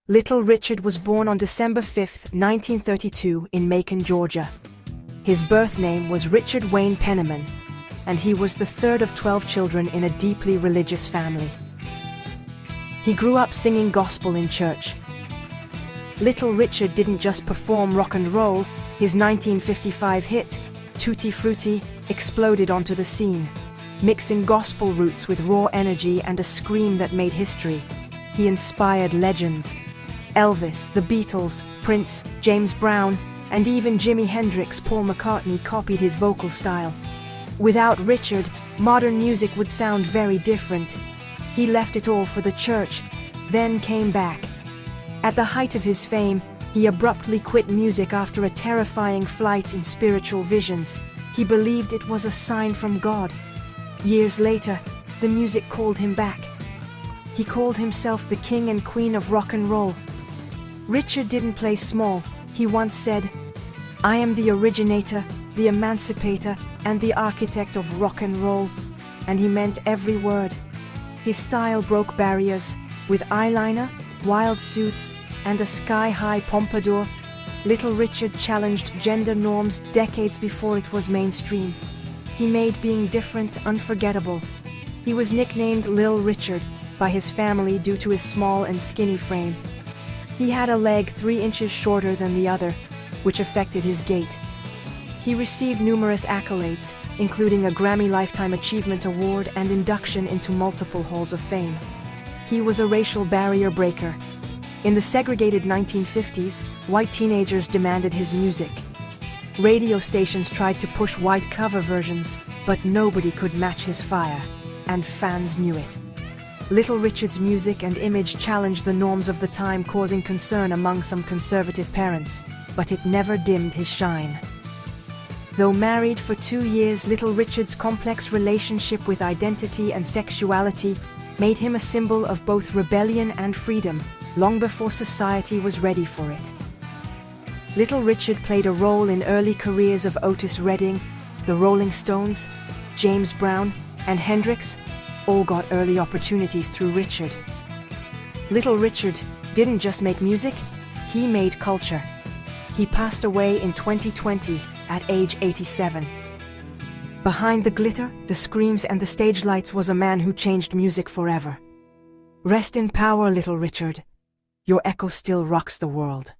Little Richard was born on December 5, 1932 in Macon, Georgia. His birth name was Richard Wayne Penniman, and he was the third of 12 children in a deeply religious family. He grew up singing gospel in church. Little Richard didn't just perform rock and roll. His 1955 hit, Tutti Frutti, exploded onto the scene, mixing gospel roots with raw energy and a scream that made history. He inspired legends. Elvis, the Beatles, Prince, James Brown, and even Jimi Hendrix, Paul McCartney copied his vocal style. Without Richard, modern music would sound very different. He left it all for the church, then came back. At the height of his fame, he abruptly quit music after a terrifying flight in spiritual visions. He believed it was a sign from God. Years later, the music called him back. He called himself the king and queen of rock and roll. Richard didn't play small. He once said, "I am the originator, the emancipator, and the architect of rock and roll," and he meant every word. His style broke barriers. With eyeliner, wild suits, and a sky-high pompadour, Little Richard challenged gender norms decades before it was mainstream. He made being different unforgettable. He was nicknamed Lil Richard by his family due to his small and skinny frame. He had a leg 3 inches shorter than the other, which affected his gait. He received numerous accolades, including a Grammy Lifetime Achievement Award and induction into multiple Halls of Fame. He was a racial barrier breaker. In the segregated 1950s, white teenagers demanded his music. Radio stations tried to push white cover versions, but nobody could match his fire, and fans knew it. Little Richard's music and image challenged the norms of the time, causing concern among some conservative parents, but it never dimmed his shine. Though married for 2 years, Little Richard's complex relationship with identity and sexuality made him a symbol of both rebellion and freedom, long before society was ready for it. Little Richard played a role in early careers of Otis Redding, the Rolling Stones, James Brown, and Hendrix. All got early opportunities through Richard. Little Richard didn't just make music, he made culture. He passed away in 2020 at age 87. Behind the glitter, the screams, and the stage lights was a man who changed music forever. Rest in power, Little Richard. Your echo still rocks the world.